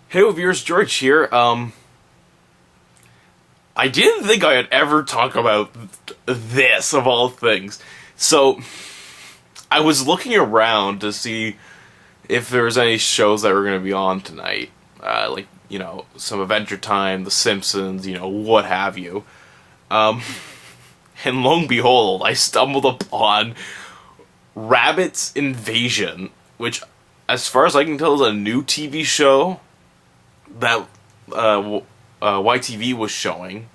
Hey viewers, George here. I didn't think I'd ever talk about this of all things. So, I was looking around to see if there was any shows that were going to be on tonight. Some Adventure Time, The Simpsons, what have you. And lo and behold, I stumbled upon Rabbids Invasion, which, as far as I can tell, is a new TV show that YTV was showing.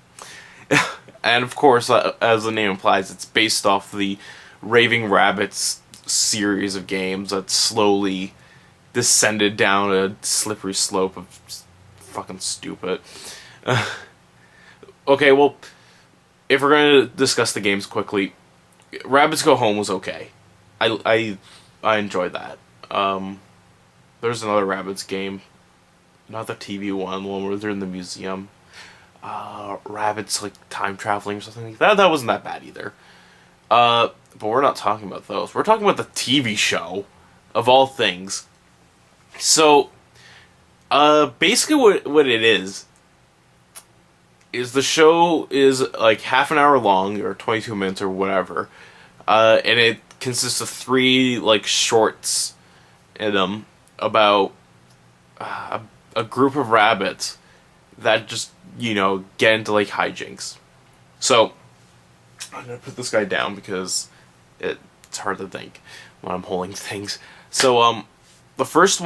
And of course, as the name implies, it's based off the Raving Rabbids series of games that slowly descended down a slippery slope of fucking stupid. Okay, well, if we're going to discuss the games quickly, Rabbids Go Home was okay. I enjoyed that. There's another Rabbids game, not the TV one, the one where they're in the museum. Rabbids like time traveling or something like that. That wasn't that bad either. But we're not talking about those. We're talking about the TV show, of all things. So, basically what it is the show is like half an hour long, or 22 minutes, or whatever. And it consists of 3, like, shorts in them about a group of rabbits that just, get into, like, hijinks. So, I'm gonna put this guy down because it's hard to think when I'm holding things. So, the first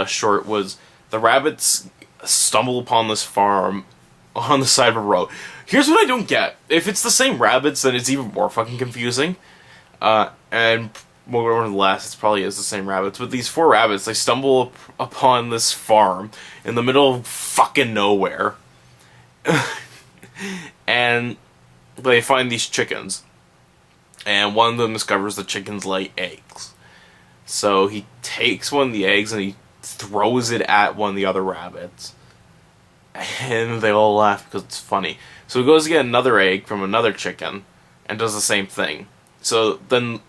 short was the rabbits stumble upon this farm on the side of a road. Here's what I don't get. If it's the same rabbits, then it's even more fucking confusing. And more or less, it probably is the same rabbits. But these 4 rabbits, they stumble upon this farm in the middle of fucking nowhere. And they find these chickens. And one of them discovers the chickens lay eggs. So he takes one of the eggs and he throws it at one of the other rabbits. And they all laugh because it's funny. So he goes to get another egg from another chicken and does the same thing. So then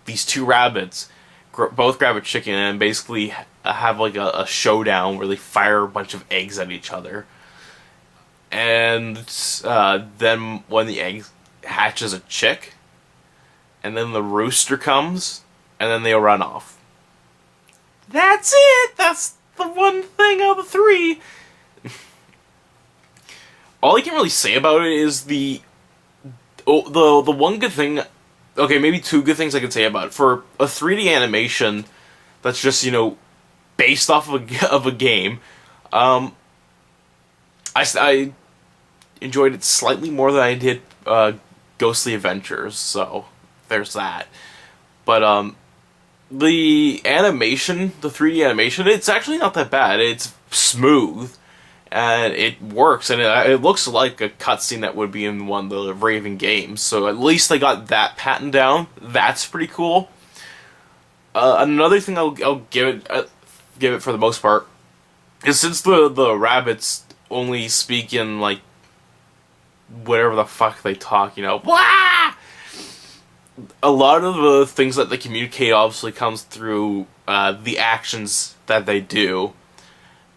these 2 rabbits both grab a chicken and basically have like a showdown where they fire a bunch of eggs at each other. And then one of the eggs hatches a chick. And then the rooster comes. And then they'll run off. That's it! That's the one thing out of the 3. All I can really say about it is the one good thing. Okay, maybe 2 good things I could say about it. For a 3D animation that's just, based off of a game, I enjoyed it slightly more than I did Ghostly Adventures, so there's that. But the animation, the 3D animation, it's actually not that bad. It's smooth. And it works, and it looks like a cutscene that would be in one of the Raven games. So at least they got that pattern down. That's pretty cool. Another thing I'll give it for the most part is, since the rabbits only speak in like whatever the fuck they talk, Wah! A lot of the things that they communicate obviously comes through the actions that they do.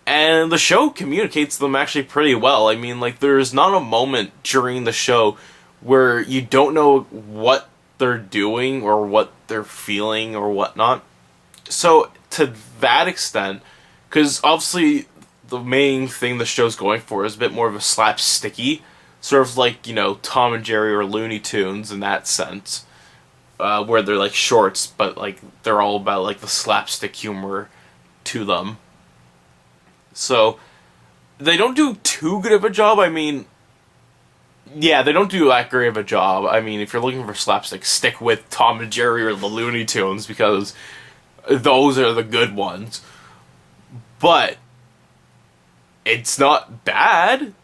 And the show communicates them actually pretty well. I mean, like, there's not a moment during the show where you don't know what they're doing or what they're feeling or whatnot. So, to that extent, because obviously the main thing the show's going for is a bit more of a slapsticky, sort of like, Tom and Jerry or Looney Tunes in that sense, where they're like shorts, but like they're all about like the slapstick humor to them. So, they don't do too good of a job. I mean, yeah, they don't do that great of a job. I mean, if you're looking for slapstick, stick with Tom and Jerry or the Looney Tunes, because those are the good ones. But it's not bad.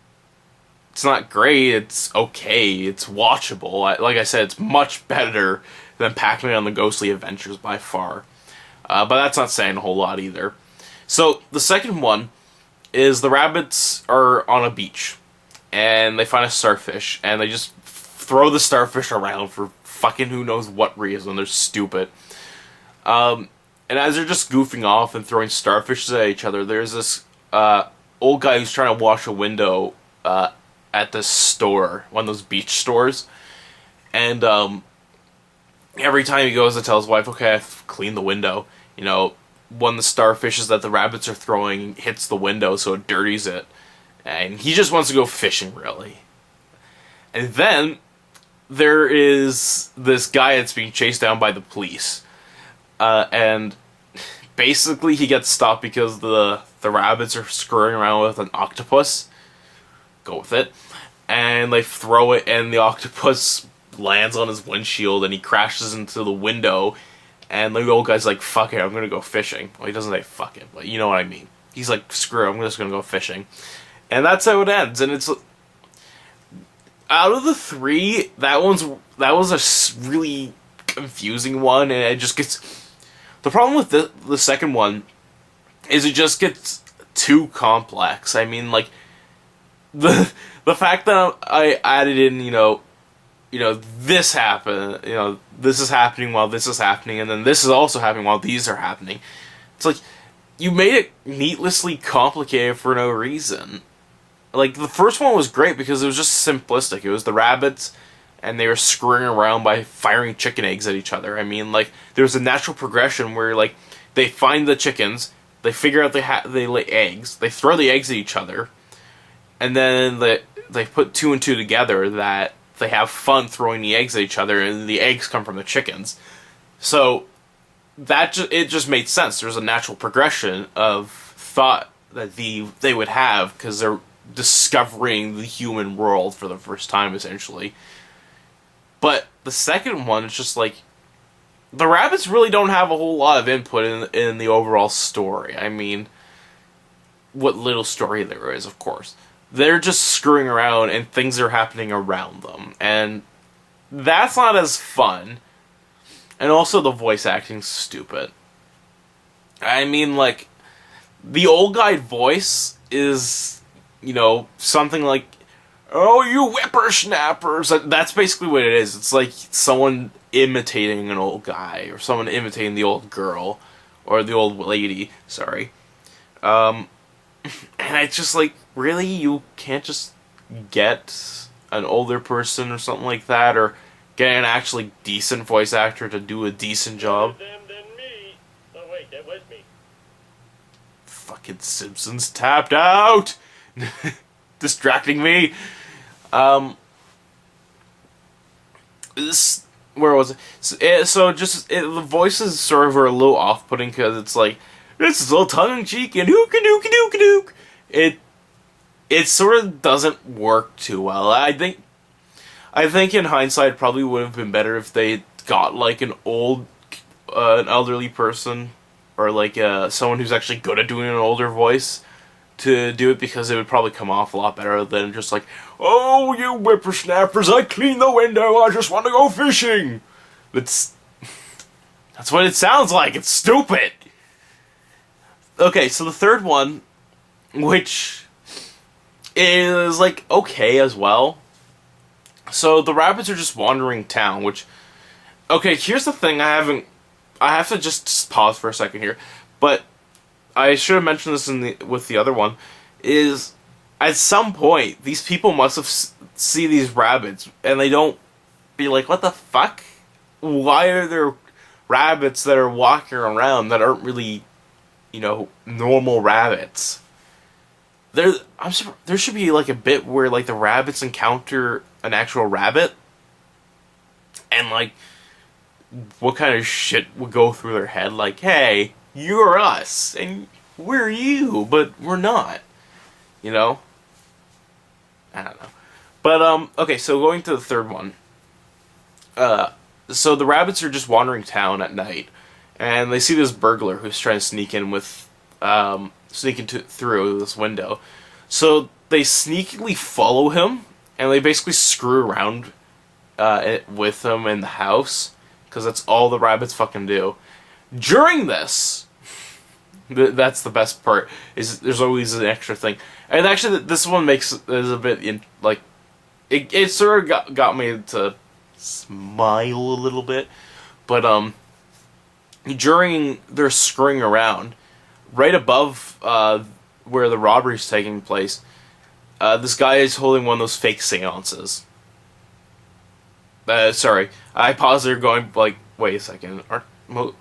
It's not great. It's okay. It's watchable. Like I said, it's much better than Pac-Man on the Ghostly Adventures by far. But that's not saying a whole lot either. So, the second one is the rabbits are on a beach, and they find a starfish, and they just throw the starfish around for fucking who knows what reason. They're stupid. And as they're just goofing off and throwing starfishes at each other, there's this old guy who's trying to wash a window at this store, one of those beach stores. And every time he goes to tell his wife, okay, I've cleaned the window, you know, one of the starfishes that the rabbits are throwing hits the window, so it dirties it. And he just wants to go fishing, really. And then there is this guy that's being chased down by the police. And basically he gets stopped because the rabbits are screwing around with an octopus. Go with it. And they throw it, and the octopus lands on his windshield, and he crashes into the window. And the old guy's like, fuck it, I'm gonna go fishing. Well, he doesn't say fuck it, but you know what I mean. He's like, screw it, I'm just gonna go fishing. And that's how it ends. And it's... out of the three, that was a really confusing one, and it just gets... the problem with the second one is it just gets too complex. I mean, like, the fact that I added in, you know, this happened, you know, this is happening while this is happening, and then this is also happening while these are happening. It's like, you made it needlessly complicated for no reason. Like, the first one was great because it was just simplistic. It was the rabbits, and they were screwing around by firing chicken eggs at each other. I mean, like, there was a natural progression where, like, they find the chickens, they figure out they lay eggs, they throw the eggs at each other, and then they put two and two together that they have fun throwing the eggs at each other, and the eggs come from the chickens. So, it just made sense. There's a natural progression of thought that they would have, because they're discovering the human world for the first time, essentially. But the second one is just like, the rabbits really don't have a whole lot of input in the overall story. I mean, what little story there is, of course. They're just screwing around, and things are happening around them. And that's not as fun. And also, the voice acting's stupid. I mean, like, the old guy voice is, you know, something like, oh, you whippersnappers! That's basically what it is. It's like someone imitating an old guy, or someone imitating the old girl, or the old lady, sorry. And it's just like, really? You can't just get an older person or something like that, or get an actually decent voice actor to do a decent job? Them than me. Oh wait, that was me. Fucking Simpsons tapped out! Distracting me. Where was it? The voices sort of are a little off-putting, because it's like, this is all tongue-in-cheek and hook-a-dook-a-dook-a-dook. It sort of doesn't work too well. I think in hindsight, it probably would have been better if they got like an elderly person, or like someone who's actually good at doing an older voice to do it, because it would probably come off a lot better than just like, oh, you whippersnappers, I cleaned the window, I just want to go fishing. That's what it sounds like. It's stupid. Okay, so the third one, which is like okay as well. So the rabbits are just wandering town, which, okay, here's the thing, I have to just pause for a second here, but I should have mentioned this with the other one, is at some point, these people must have see these rabbits, and they don't be like, what the fuck? Why are there rabbits that are walking around that aren't really, you know, normal rabbits? There should be like a bit where like the rabbits encounter an actual rabbit, and like, what kind of shit would go through their head? Like, hey, you're us, and we're you, but we're not. You know? I don't know. But, okay, so going to the third one. So the rabbits are just wandering town at night, and they see this burglar who's trying to sneak in with, through this window. So they sneakily follow him, and they basically screw around, with him in the house, because that's all the rabbits fucking do. During this, that's the best part, is there's always an extra thing. And actually, this one is a bit, it sort of got me to smile a little bit. But, during their scurrying around, right above where the robbery is taking place, this guy is holding one of those fake seances. Sorry, I paused there going like, wait a second,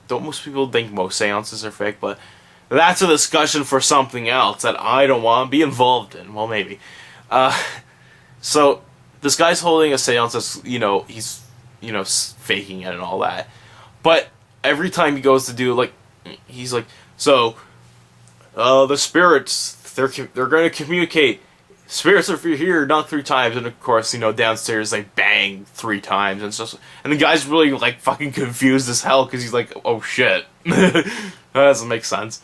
don't most people think most seances are fake? But that's a discussion for something else that I don't want to be involved in. Well, maybe. So this guy's holding a seance that's, he's, faking it and all that. But every time he goes to do, like, he's like, so, the spirits, they're going to communicate. Spirits are here, not 3 times. And of course, downstairs they bang 3 times. And the guy's really, like, fucking confused as hell because he's like, oh shit. That doesn't make sense.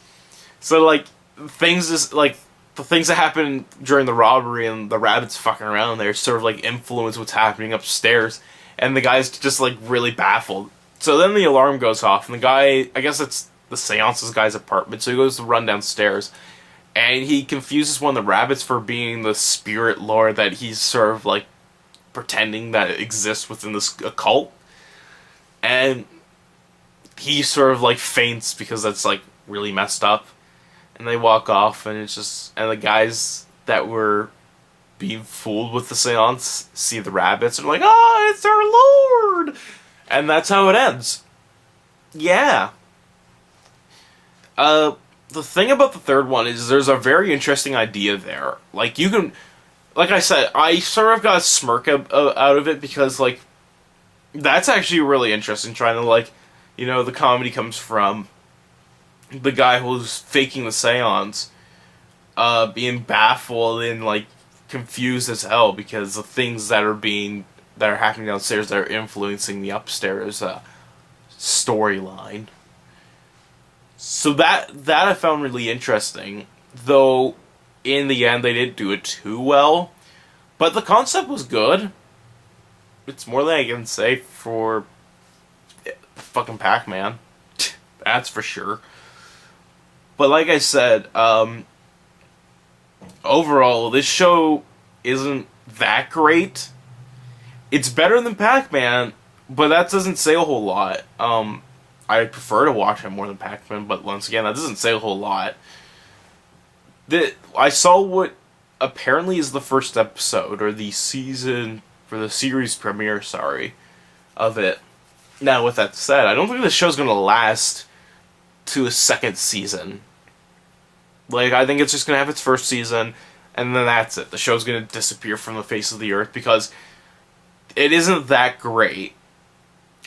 So, like, the things that happen during the robbery and the rabbits fucking around there sort of, like, influence what's happening upstairs. And the guy's just, like, really baffled. So then the alarm goes off, and the guy, I guess it's the seance's guy's apartment, so he goes to run downstairs. And he confuses one of the rabbits for being the spirit lord that he's sort of, like, pretending that it exists within this occult. And he sort of, like, faints because that's, like, really messed up. And they walk off, and and the guys that were being fooled with the seance see the rabbits and are like, oh, it's our lord! And that's how it ends. Yeah. The thing about the third one is there's a very interesting idea there. Like, like I said, I sort of got a smirk out of it because, like, that's actually really interesting, trying to, like, the comedy comes from the guy who's faking the seance, being baffled and, like, confused as hell because the things that are happening downstairs that are influencing the upstairs storyline. So that I found really interesting, though in the end they didn't do it too well. But the concept was good. It's more than I can say for fucking Pac-Man. That's for sure. But like I said, overall, this show isn't that great. It's better than Pac-Man, but that doesn't say a whole lot. I prefer to watch it more than Pac-Man, but once again, that doesn't say a whole lot. I saw what apparently is the first episode, or the series premiere, of it. Now, with that said, I don't think the show's gonna last to a second season. Like, I think it's just gonna have its first season, and then that's it. The show's gonna disappear from the face of the earth, because it isn't that great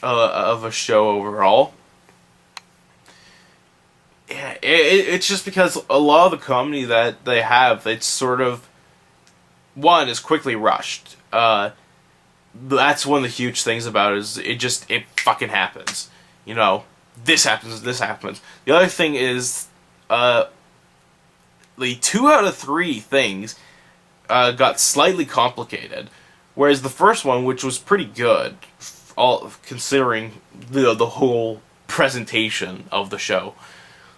of a show overall. Yeah, it's just because a lot of the comedy that they have, it's sort of, one, is quickly rushed. That's one of the huge things about it, is it fucking happens. This happens, this happens. The other thing is, the 2 out of 3 things got slightly complicated, whereas the first one, which was pretty good, all considering the whole presentation of the show.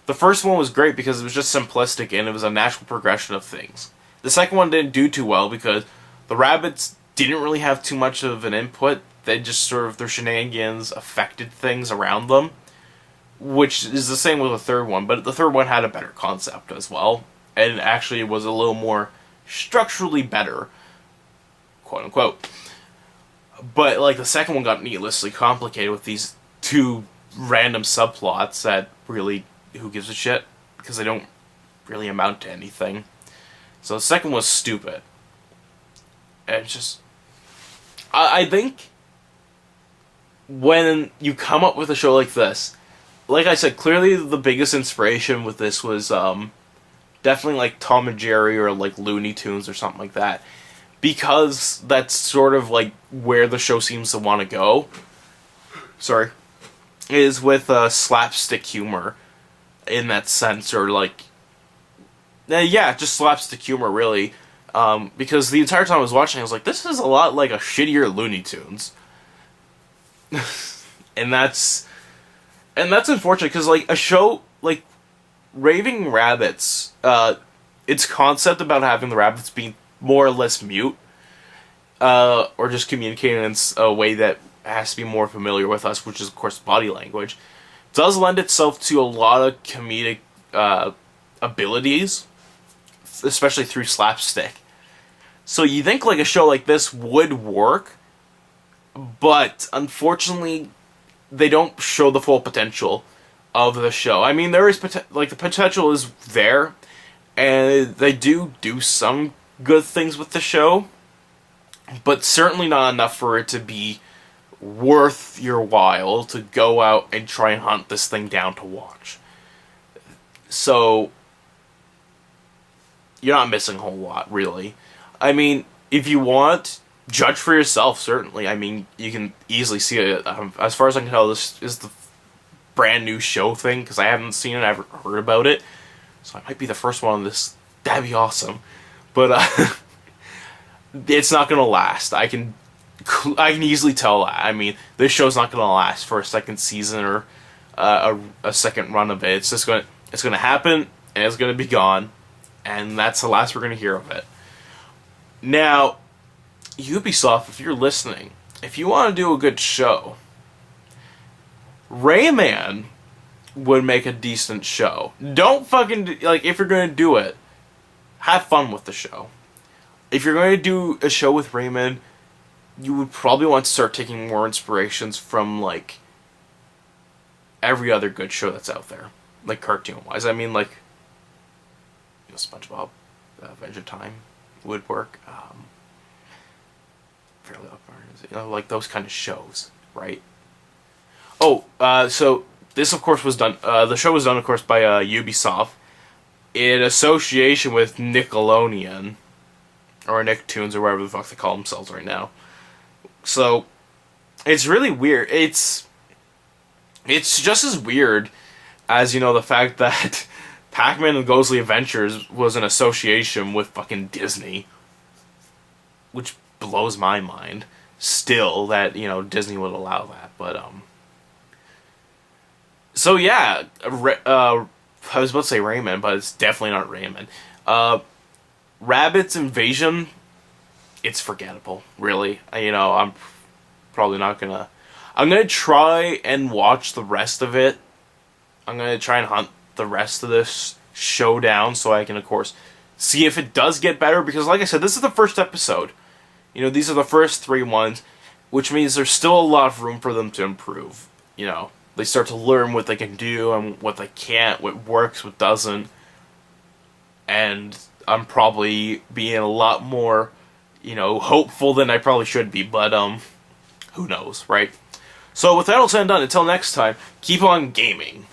The first one was great because it was just simplistic and it was a natural progression of things. The second one didn't do too well because the rabbits didn't really have too much of an input. They just sort of, their shenanigans affected things around them, which is the same with the third one, but the third one had a better concept as well, and actually was a little more structurally better, quote unquote. But, like, the second one got needlessly complicated with these 2 random subplots that really, who gives a shit? Because they don't really amount to anything. So the second was stupid. And it's just, I think when you come up with a show like this, like I said, clearly the biggest inspiration with this was definitely like Tom and Jerry or like Looney Tunes or something like that. Because that's sort of like where the show seems to want to go. Sorry. Is with slapstick humor in that sense, or like, yeah, just slapstick humor really. Because the entire time I was watching, I was like, this is a lot like a shittier Looney Tunes. and that's unfortunate, because like a show like Raving Rabbids, its concept about having the rabbits be more or less mute, or just communicating in a way that has to be more familiar with us, which is of course body language, does lend itself to a lot of comedic abilities, especially through slapstick. So you think like a show like this would work, but unfortunately, they don't show the full potential of the show. I mean, there is the potential is there, and they do some good things with the show, but certainly not enough for it to be worth your while to go out and try and hunt this thing down to watch. So you're not missing a whole lot, really. I mean, if you want, judge for yourself, certainly. I mean, you can easily see it. As far as I can tell, this is the brand new show thing, because I haven't seen it, I haven't heard about it. So I might be the first one on this. That'd be awesome. But it's not going to last. I can easily tell that. I mean, this show's not going to last for a second season or a second run of it. It's just going to happen, and it's going to be gone. And that's the last we're going to hear of it. Now, Ubisoft, if you're listening, if you want to do a good show, Rayman would make a decent show. Don't fucking, like, if you're going to do it, have fun with the show. If you're going to do a show with Rayman, you would probably want to start taking more inspirations from, like, every other good show that's out there. Like, cartoon-wise. I mean, like, you know, SpongeBob, Adventure Time would work. Fairly Odd Parents, you know, like those kind of shows, right? Oh, so this, of course, was done. The show was done, of course, by Ubisoft in association with Nickelodeon or Nicktoons or whatever the fuck they call themselves right now. So it's really weird. It's just as weird as, you know, the fact that Pac-Man and Ghostly Adventures was an association with fucking Disney, which blows my mind still that, you know, Disney would allow that. But so yeah, I was about to say Rayman, but it's definitely not Rayman. Rabbids Invasion, it's forgettable, really. You know, I'm probably not gonna. I'm gonna try and watch the rest of it. I'm gonna try and hunt the rest of this show down so I can, of course, see if it does get better. Because, like I said, this is the first episode. You know, these are the first 3 ones, which means there's still a lot of room for them to improve. You know, they start to learn what they can do and what they can't, what works, what doesn't. And I'm probably being a lot more, you know, hopeful than I probably should be. But, who knows, right? So with that all said and done, until next time, keep on gaming.